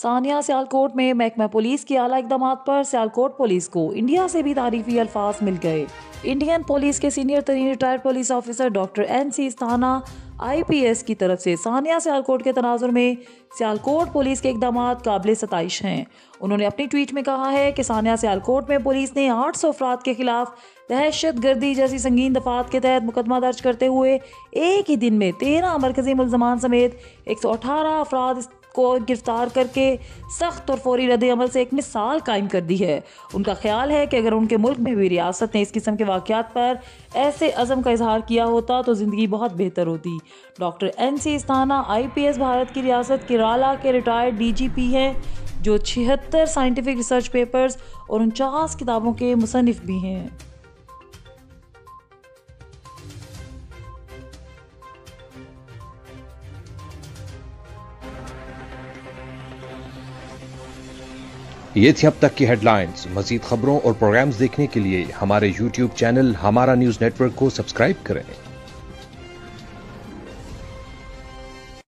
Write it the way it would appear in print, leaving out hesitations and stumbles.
सानिया सियालकोट में महकमा पुलिस के आला इकदाम पर सियालकोट पुलिस को इंडिया से भी तारीफी अल्फाज मिल गए। इंडियन पुलिस के सीनियर तरीन retired police officer doctor NC Istana IPS की तरफ से सानिया सियालकोट के तनाजुर में सियालकोट पुलिस के इकदाम काबिल सताइश हैं। उन्होंने अपनी ट्वीट में कहा है कि सानिया सियालकोट में पुलिस ने 800 अफराद के खिलाफ दहशत गर्दी जैसी संगीन दफात के तहत मुकदमा दर्ज करते हुए एक ही दिन में 13 मरकजी मुल्ज़मान समेत 118 अफराद को गिरफ्तार करके सख्त और फौरी रद्द अमल से एक मिसाल कायम कर दी है। उनका ख्याल है कि अगर उनके मुल्क में भी रियासत ने इस किस्म के वाक़यात पर ऐसे अज़म का इजहार किया होता तो ज़िंदगी बहुत बेहतर होती। Doctor NC Istana IPS Bharat की रियासत केरला के रिटायर्ड DGP हैं, जो 76 साइंटिफिक रिसर्च पेपर्स और 49 किताबों के मुसन्निफ भी हैं। ये थी अब तक की हेडलाइंस। मज़ीद खबरों और प्रोग्राम्स देखने के लिए हमारे YouTube चैनल हमारा न्यूज़ नेटवर्क को सब्सक्राइब करें।